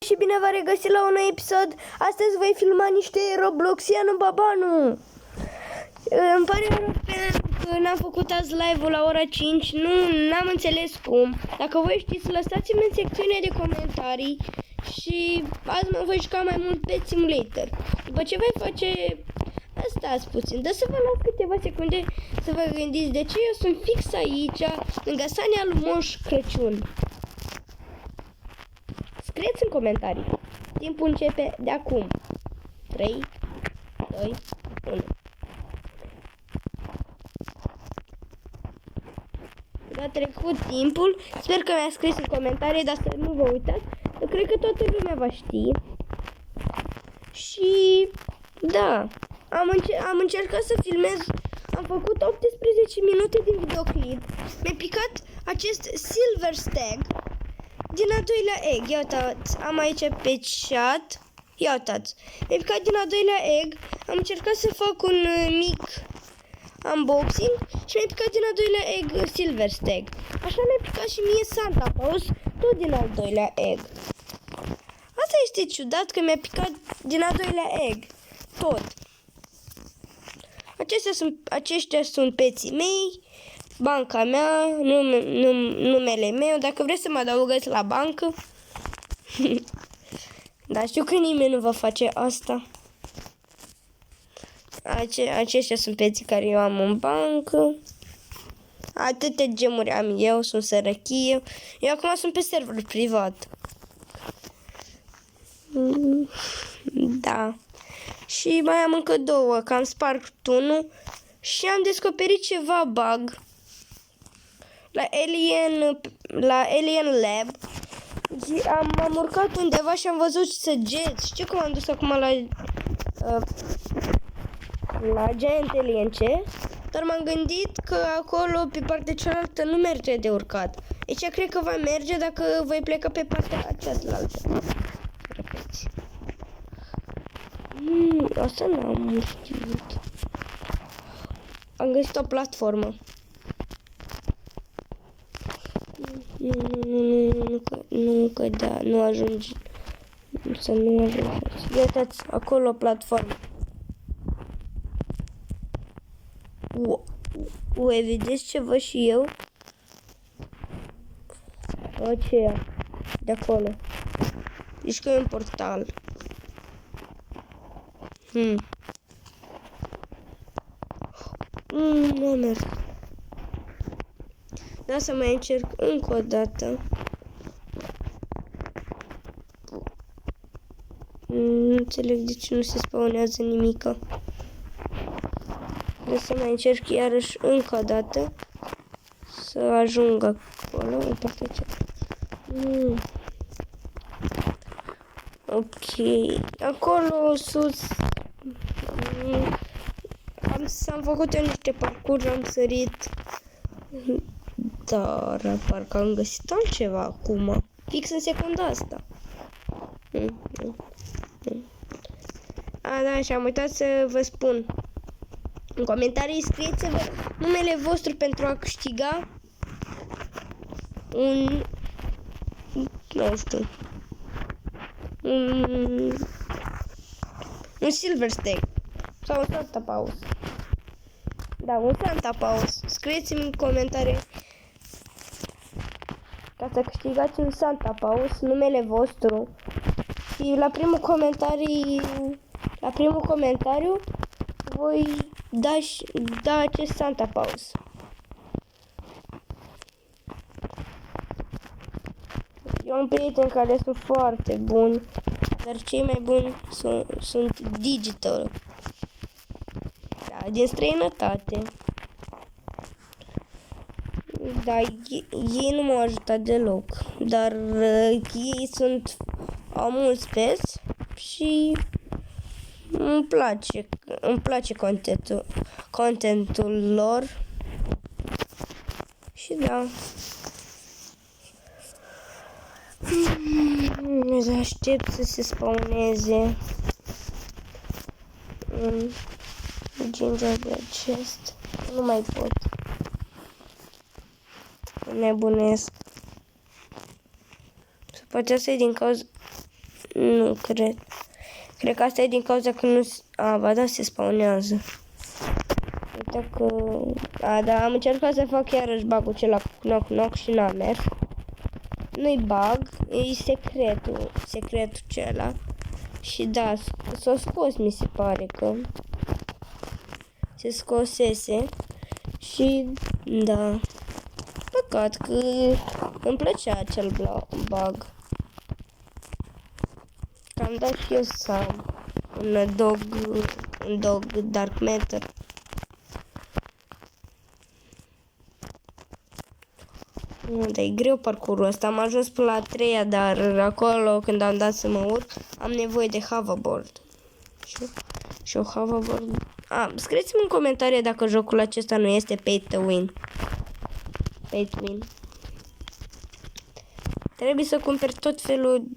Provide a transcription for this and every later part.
Și bine v-am regăsit la un nou episod. Astăzi voi filma niște Robloxianu Babanu. Îmi pare rău că n-am făcut azi live-ul la ora 5. N-am înțeles cum. Dacă voi știți, lăsați-mi în secțiunea de comentarii. Și azi mă voi juca mai mult pe Simulator. După ce voi face... Stați puțin, dar să vă las câteva secunde să vă gândiți de ce eu sunt fix aici, lângă Sania lui Moș Crăciun. Scrieți în comentarii. Timpul începe de acum. 3, 2, 1. A trecut timpul. Sper că mi-a scris în comentarii, dar să nu vă uitați. Eu cred că toată lumea va ști. Și da, am încercat să filmez. Am făcut 18 minute din videoclip. Mi-a picat acest silver stag din a doilea egg. Ia uitați, am aici pe chat. Ia uitați, mi-a picat din a doilea egg. Am încercat să fac un mic unboxing și mi-a picat din a doilea egg silver stag. Așa mi-a picat și mie Santa Claus, tot din al doilea egg. Asta este ciudat, că mi-a picat din a doilea egg. Tot. Aceștia sunt peții mei, banca mea, numele meu. Dacă vreți să mă adăugați la bancă. Dar știu că nimeni nu va face asta. Aceștia sunt peții care eu am în bancă. Atâtea gemuri am eu, sunt sărăchie. Eu acum sunt pe server privat. Da. Și mai am încă două, că am spart unul și am descoperit ceva bug la Alien Lab. Am urcat undeva și am văzut săgeți. Știu că m-am dus acum la Giant Alien C, dar m-am gândit că acolo pe partea cealaltă nu merge de urcat. Deci cred că va merge dacă voi pleca pe partea cealaltă. Repeți. Asta n-am știut. Am găsit o platformă. Nu că da, nu ajungi. Să nu ajungi. Uitați, acolo o platformă. Vedeți ce văd și eu? Aceea. De acolo. Deci că e un portal. Nu merg. Da, să mai încerc încă o dată. Nu înțeleg de ce nu se spawnează nimica. Da, să mai încerc iarăși încă o dată. Să ajung acolo, în partea cealaltă. Ok. Acolo sus. Am făcut eu niște parcurs, am sărit. Dar parcă am găsit altceva acum. Fix în secunda asta. Da, și am uitat să vă spun. În comentarii scrieți-vă numele vostru pentru a câștiga un... Nu știu. Un silver stag. Sau un Santa Paus. Da, un Santa Paus. Scrieți-mi în comentarii ca să câștigați un Santa Paus, numele vostru. Și la primul comentariu voi da acest Santa Paus. Eu am prieteni care sunt foarte buni, dar cei mai buni sunt digital. Da, din străinătate. Da, ei nu m-au ajutat deloc, dar ei au mulți peți și îmi place contentul lor. Și da. Aștept să se spawneze un gingerbread chest. Nu mai pot. Nebunesc. Poate asta e din cauza... Nu cred. Cred că asta e din cauza că nu... ba da, se spawnează. Uite că... da, am încercat să fac iarăși bug-ul acela cu knock-knock și n-a mers. Nu-i bug, e secretul acela. Și da, s-a scos, mi se pare că... Se scosese. Și da... Păcat că îmi plăcea acel bug. Că am dat și eu să am un dog Dark Matter. Dar e greu parcurul ăsta. Am ajuns până la 3-a, dar acolo când am dat să mă urc, am nevoie de hoverboard. Și o hoverboard... scrieți-mi în comentarii dacă jocul acesta nu este pay to win. Pay to win. Trebuie să cumperi tot felul...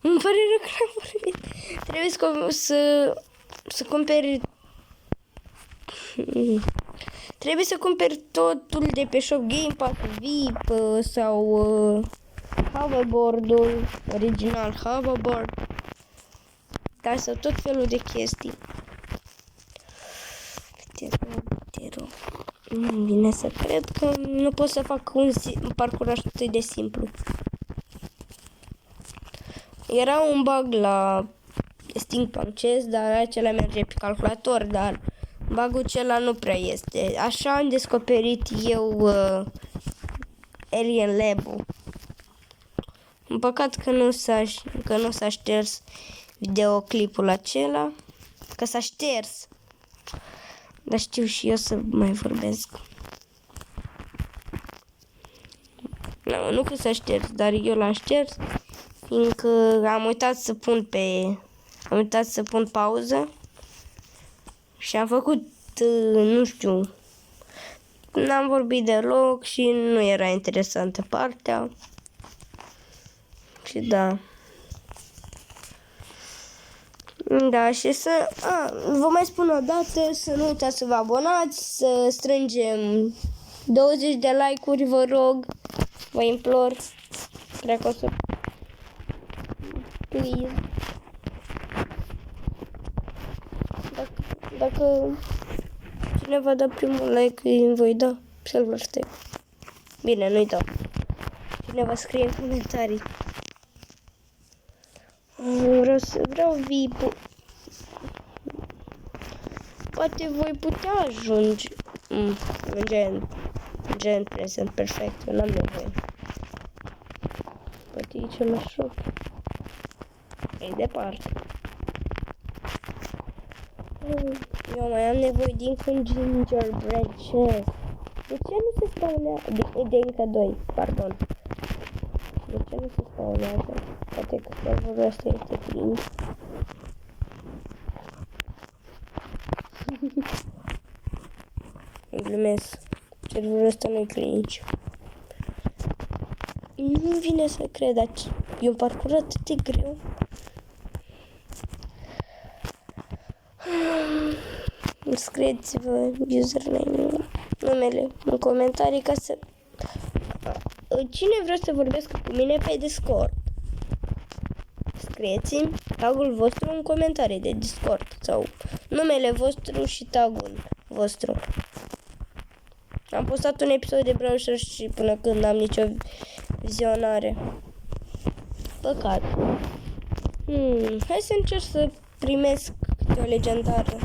Îmi pare rău că am vorbit. Trebuie să cumperi... Trebuie să cumperi totul de pe shop, Game Pass, VIP sau hoverboard-ul, original hoverboard. Da, sau tot felul de chestii. Te rog. Nu vine să cred că nu pot să fac un parcurs atât de simplu. Era un bug la Steampunk Chess, dar acela merge pe calculator, dar bug-ul acela nu prea este. Așa am descoperit eu Alien Lab-ul. În păcat că nu s-a șters videoclipul acela, că s-a șters. Dar știu și eu să mai vorbesc. Nu că s-a șters, dar eu l-am șters, fiindcă am uitat să pun pauză și am făcut, nu știu, n-am vorbit deloc și nu era interesantă partea. Și da. Da, și vă mai spun o dată, să nu uitați să vă abonați, să strângem 20 de like-uri, vă rog, vă implor. Cred că o să... Please. Dacă cineva dă primul like, îi voi da Silver Steg. Bine, nu-i dau. Cineva scrie în comentarii. Vreau VIP. Poate voi putea ajunge în gen present perfect. Eu n-am nevoie. Poate e cel mai șoc. E departe. Eu mai am nevoie din un gingerbread chest. De ce nu se spawnează? De încă 2, pardon. De ce nu se spawnează? Poate că serverul ăsta este cringe. Îmi glumesc. Serverul ăsta nu-i cringe. Nu vine să cred, dar e un parcurs atât de greu. Scrieți-vă username-ul, numele în comentarii ca să... Cine vrea să vorbească cu mine pe Discord? Scrieți-mi tagul vostru în comentarii de Discord sau numele vostru și tagul vostru. Am postat un episod de Brawl Stars și până când am nicio vizionare. Păcat. Hai să încerc să primesc o legendară.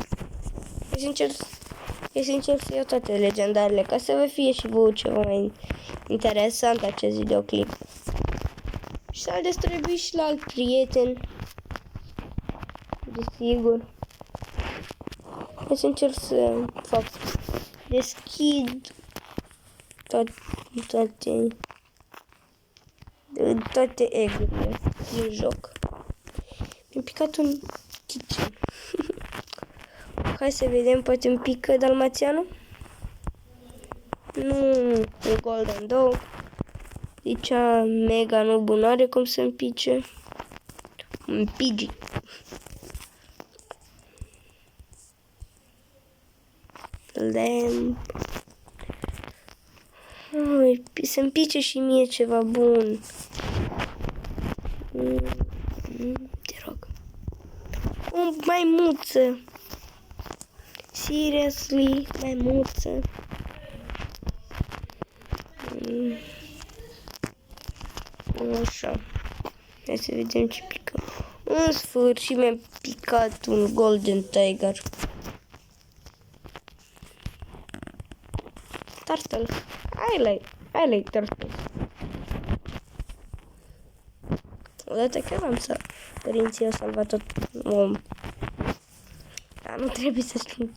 E sincer să iau toate legendarele, ca să vă fie și vouă ceva mai interesant acest videoclip. Și să-l distribui și la alt prieten. Desigur. E sincer să fac. Deschid toate eggurile din joc. Mi-a picat un kitchen. Hai să vedem, poate îmi pică dalmațianul? Nu, e golden dog. Zicea mega nu are cum să împice. Un pigi. Lamp. Să-mi pice și mie ceva bun. Te rog. O maimuță. Seriously, maimuță. Așa. Hai să vedem ce pică. În sfârșit mi-a picat un golden tiger. Turtle. I like turtles. Odată chiar am să părinții au salvat tot om. Dar nu trebuie să știu.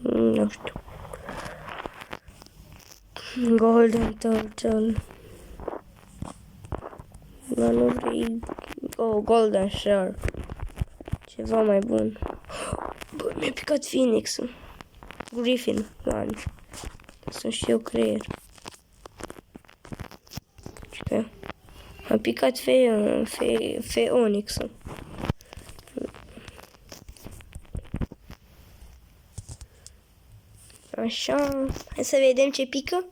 Nu știu. Golden turtle. Dar nu vrei. Oh, golden shark. Ceva mai bun. Bă, mi-a picat phoenix-ul. Griffin. Lan. Sunt și eu creier. A picat Phoenix-ul. Așa. Hai să vedem ce pică.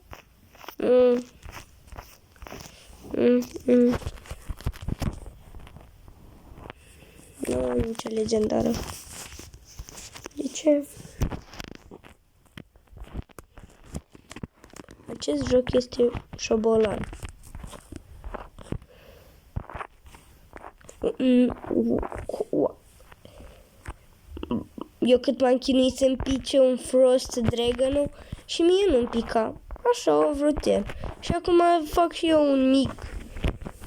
Nu, nicio legendară. De ce? Acest joc este șobolan. Eu cât m-am chinuit să-mi pice un Frost Dragon și mie nu-mi pica. Așa a vrut el. Și acum fac și eu un mic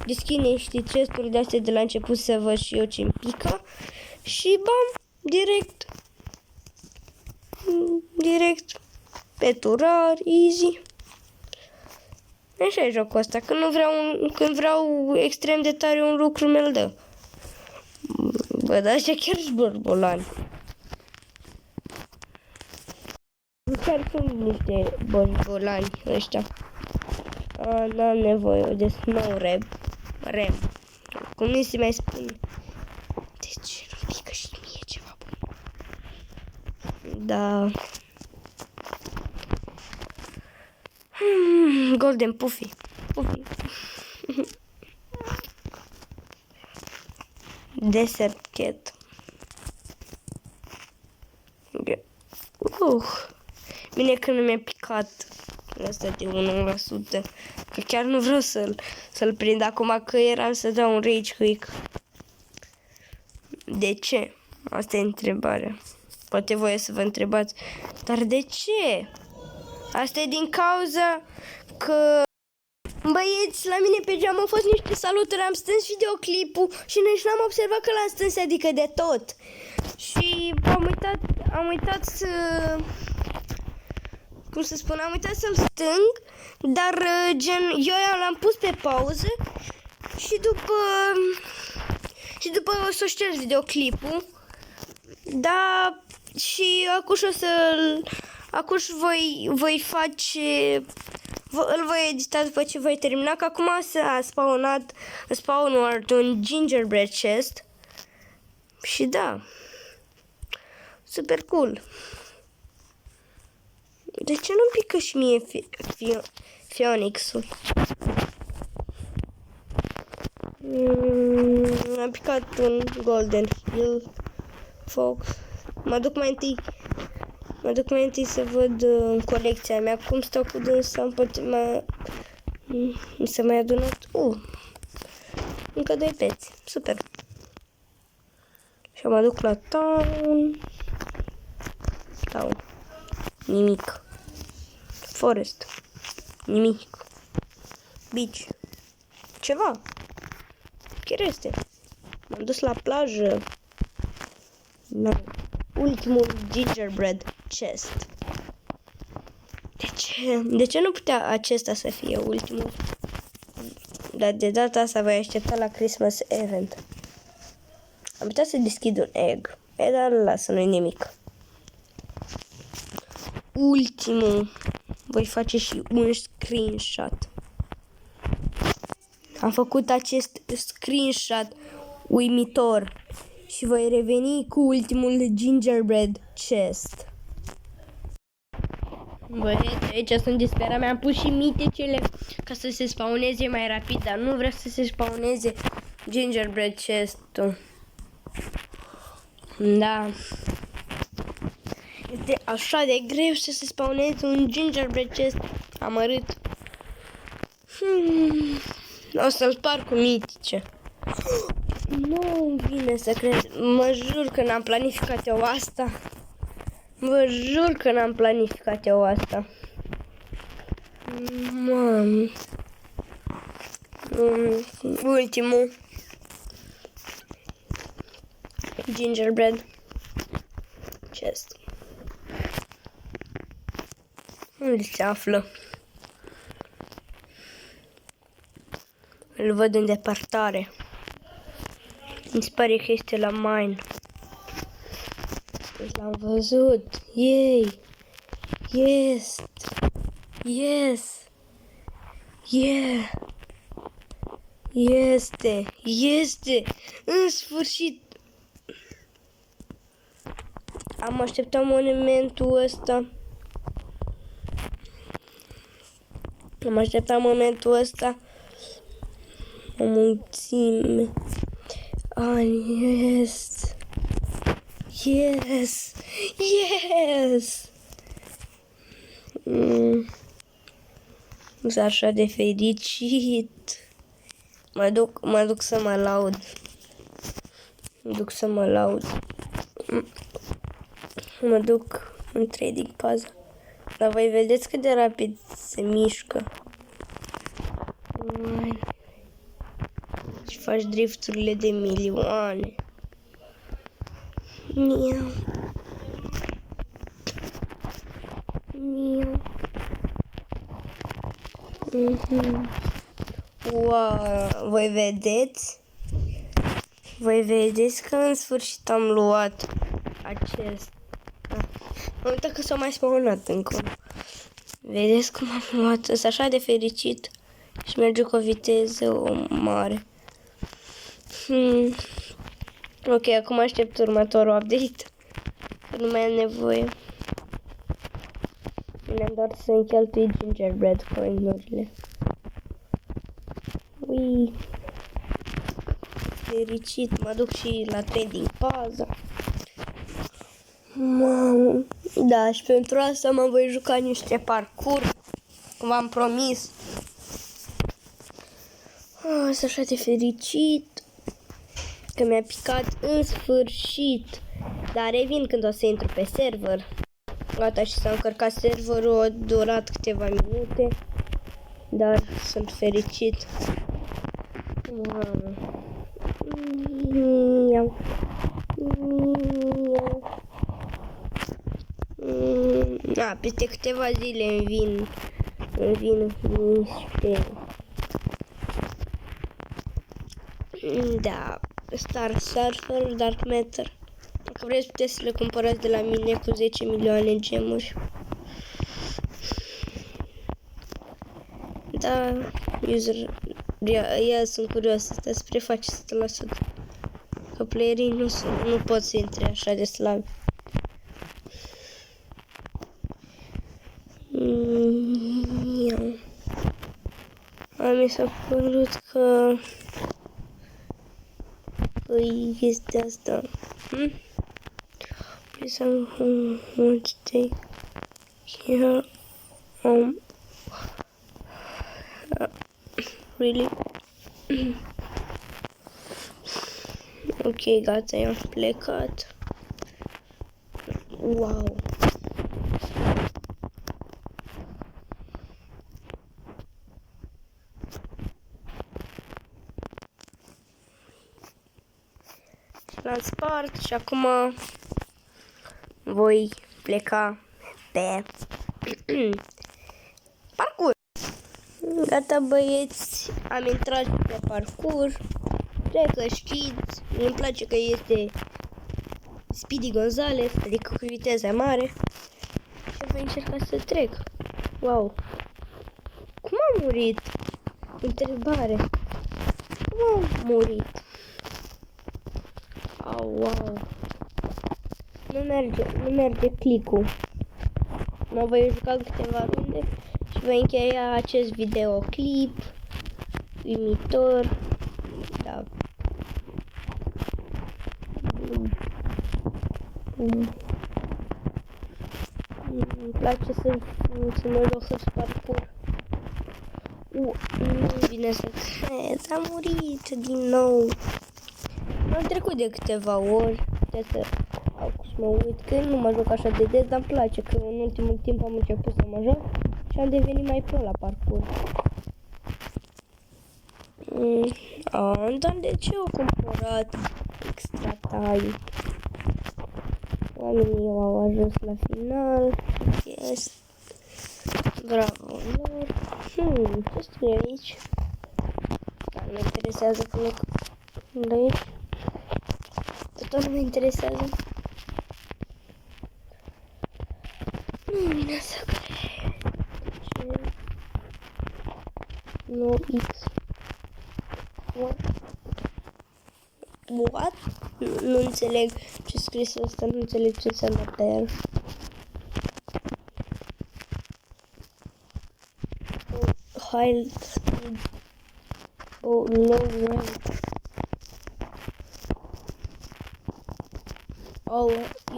deschid niște chesturi de-astea de la început să văd și eu ce-mi pica. Și bam, direct pe turar, easy. Așa e jocul ăsta. Când vreau extrem de tare un lucru, mi-l dă. Bă, dar așa chiar și borbolani. Chiar sunt niște borbolani ăștia. N-am nevoie de snow rem. Cum nu se mai spune. De ce nu pică și mie ceva bun? Da. Golden Puffy. Desert Cat. Bine că nu mi-a picat asta de 1%. Că chiar nu vreau să-l prind acum că eram să dau un rage quit. De ce? Asta e întrebarea. Poate voi să vă întrebați. Dar de ce? Asta e din cauza că băieți, la mine pe geam au fost niște salutări, am stâns videoclipul și nici n-am observat că l-am stâns, adică de tot. Și am uitat să... Cum să spun, am uitat să-l stâng, dar gen, eu l-am pus pe pauză și după o să șterg videoclipul. Da, și acum voi face... Îl voi edita după ce voi termina, că acum s-a spawnat un gingerbread chest. Și da, super cool. De ce nu pică și mie Phoenix-ul? Am picat un Golden Hill Fox. Mă duc mai întâi să văd colecția mea, cum stau cu dânsa, poate mi s-a mai adunat. Încă 2 peți. Super. Și mă duc la town. Nimic. Forest. Nimic. Beach. Ceva. Chiar este. M-am dus la plajă. Ultimul gingerbread chest. De ce nu putea acesta să fie ultimul? Dar de data asta voi aștepta la Christmas event. Am putea să deschid un egg. Dar lasă, nu-i nimic. Ultimul. Voi face și un screenshot. Am făcut acest screenshot uimitor. Și voi reveni cu ultimul gingerbread chest. Băieți, aici sunt disperat, mi-am pus și mitecele ca să se spawneze mai rapid, dar nu vreau să se spawneze gingerbread chest-ul. Da. Este așa de greu să se spawneze un gingerbread chest amărât. O să-l spar cu mitice. Nu vine să cred. Mă jur că n-am planificat eu asta. Vă jur că n-am planificat eu asta. Mamă. Ultimul. Gingerbread chest. Unde se află? Îl văd în depărtare. Mi se pare că este la mine. L-am văzut. Yay! Yes! Yes! Yeah! Este! Este! În sfârșit! Am așteptat momentul ăsta. Am așteptat momentul ăsta. O mulțime. Yes! Yes! Yes! Sunt așa de fericit. Mă duc să mă laud. Mă duc în trading paza. Dar voi vedeți cât de rapid se mișcă. Și faci drifturile de milioane. Miau. Miau. Wow, voi vedeți că în sfârșit am luat acest. Am uitat că s-a mai spawnat încă. Vedeți cum am luat? Sunt așa de fericit și merge cu o viteză mare. Ok, acum aștept următorul update. Că nu mai am nevoie. Ne-am doar să încheltui gingerbread coin-urile. Ui. Fericit, mă duc și la trading paza. Mamă. Da, și pentru asta mă voi juca niște parcurs. Cum am promis. Sunt așa de fericit că mi-a picat în sfârșit. Dar revin când o să intru pe server. Gata, și s-a încărcat serverul, a durat câteva minute. Dar sunt fericit. Mamă. Peste câteva zile îmi vin niște... Da, Star Surfer, Dark Matter. Dacă vreți puteți să le cumpărați de la mine cu 10 milioane gemuri. Da, sunt curios, asta se preface 100%. Că playerii nu pot să intre așa de slabi. Mi s-a părut că este asta. Please want to take here. Really? Ok, gata, i-am plecat. Wow. L-am spart și acum voi pleca pe parcurs. Gata, băieți, am intrat pe parcurs. Cred că știți, îmi place că este Speedy Gonzales, adică cu viteză mare. Și voi încerca să trec. Wow. Cum am murit? Întrebare. Cum am murit? Wow. Nu merge click-ul. Mă voi juca câteva runde și voi încheia acest videoclip uimitor. Da. Îmi place să mă joc hărți parcurs. Nu vine să cred, am murit din nou. Am trecut de câteva ori, de să mă uit, că nu mă joc așa de des, dar îmi place că în ultimul timp am început să mă joc și am devenit mai pro la parcurs. Dar de ce au cumpărat Extra Time? Oamenii au ajuns la final. Yes. Bravo lor. Ce scrie aici? Dar nu mă interesează că nu aici. Tot nu mă interesează. Nu vine să cred. Ce? No X. What? Nu înțeleg ce scris asta, nu înțeleg ce înseamnă pe el. High speed. Low rank.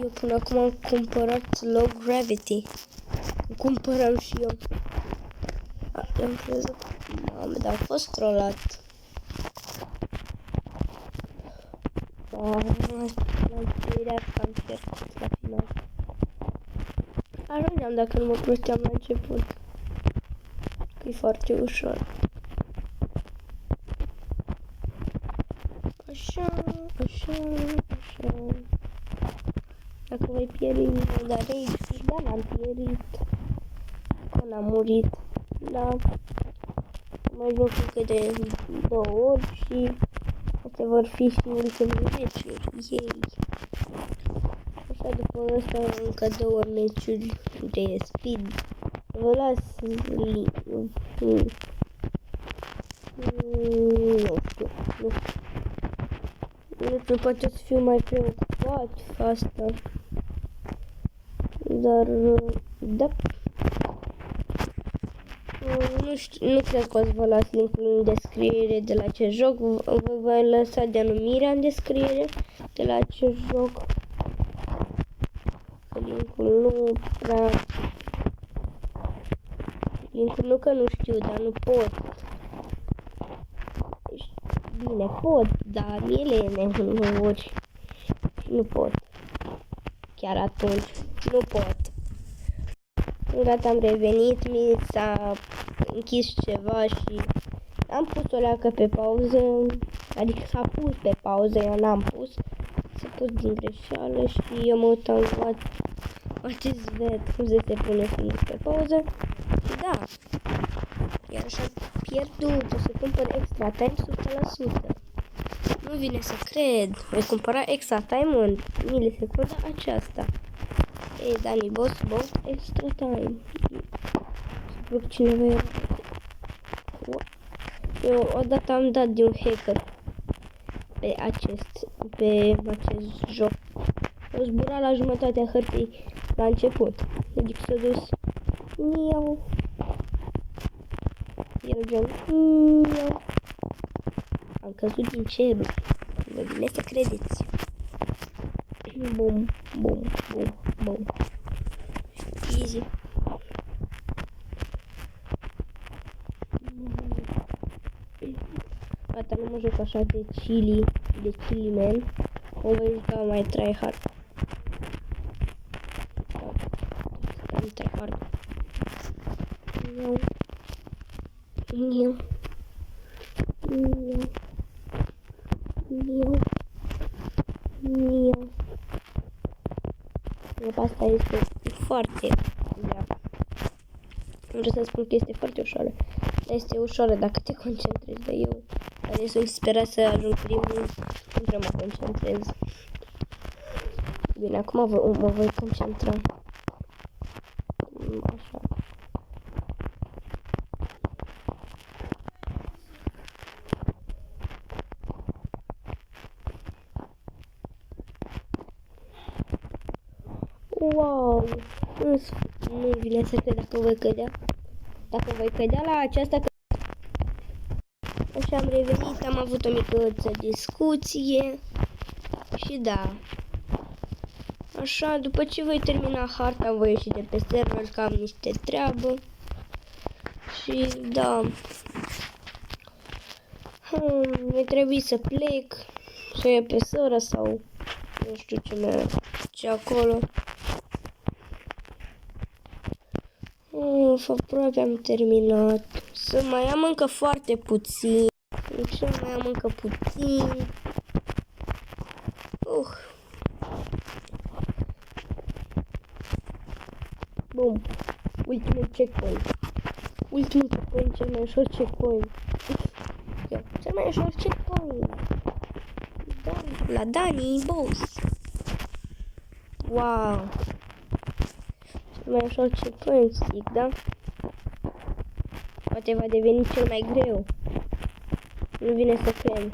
Eu până acum am cumpărat low gravity. Cumpărăm și eu. Am crezut. Mamă, dar am fost trollat. L-am pierdut că am pierdut la final. Ajungeam dacă nu mă prosteam la început. Că e foarte ușor. Așa. Dacă voi pieri, dar aici, da, l-am pierit. Că n-am murit. Da. Mai joc încă de 2 ori și astea vor fi și ultimele meciuri. Yay! Așa, după ăsta, încă 2 meciuri de speed. Vă las link-ul. Nu știu, poate să fiu mai preocupat cu asta. Dar, da. Nu știu, nu cred că o să vă las linkul în descriere de la ce joc. Vă voi lăsa denumirea în descriere de la ce joc. Linkul nu prea... Linkul nu că nu știu, dar nu pot. Bine, pot, dar ele ori nu pot. Chiar atunci nu pot. Gata, am revenit, mi s-a închis ceva și am pus o leacă pe pauză, adică s-a pus pe pauză, eu n-am pus, s-a pus din greșeală și eu mă uitam la ce ved cum se pune film pe pauză și da, iar așa pierdut, o să cumpăr Extra Time 100%. Nu vine să cred, voi cumpăra Extra Time în milisecunda aceasta. Ei, Dani, boss, Extra Time. Să cineva era. Eu odată am dat de un hacker pe acest joc. O zbura la jumătatea hârtii la început. Deci s-a dus miau. El gen miau. Am căzut din cerul. Nu vine să credeți. Bum. Easy. Gata, nu mă joc așa de chili man. O voi juca mai tryhard. Am tryhard. Niu. Asta este foarte grea. Vreau să spun că este foarte ușoară. Dar este ușoară dacă te concentrezi. Dar eu, care sunt sperat să ajung primul, nu prea mă concentrez. Bine, acum mă voi concentra. Așa. Wow! Nu vine să cred dacă voi cădea. Dacă voi cădea la aceasta. Așa am revenit, am avut o mică discuție. Și da. Așa, după ce voi termina harta, voi ieși de pe server, că am niște treabă. Și da. Mi trebuie să plec. Să iau pe sora sau nu știu ce acolo. Aproape am terminat. Să mai am încă foarte puțin. Să mai am încă puțin. Bum. Ultimul checkpoint. Ultimul checkpoint, cel mai ușor checkpoint. Cel mai ușor checkpoint. Da, la Dani, boss. Wow. Cel mai ușor checkpoint, zic, da? Poate va deveni cel mai greu. Nu vine să cred.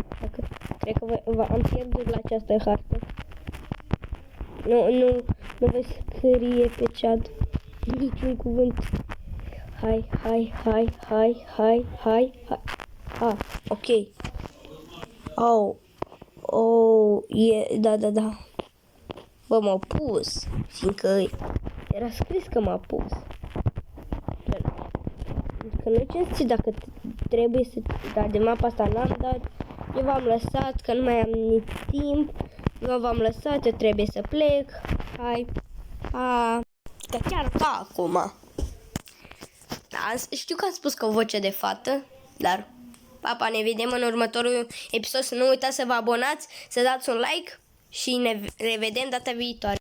Cred că am pierdut la această hartă. Nu voi scrie pe chat niciun cuvânt. Hai. Ok. Da. Bă, m-au pus, fiindcă era scris că m-a pus. Că nu cinstit dacă trebuie să... Da, de mapa asta n-am dat. Eu v-am lăsat, că nu mai am nici timp. Eu v-am lăsat, eu trebuie să plec. Hai. Pa. Că chiar ca acum. Da, știu că am spus că o voce de fată, dar... Pa, ne vedem în următorul episod. Să nu uitați să vă abonați, să dați un like și ne revedem data viitoare.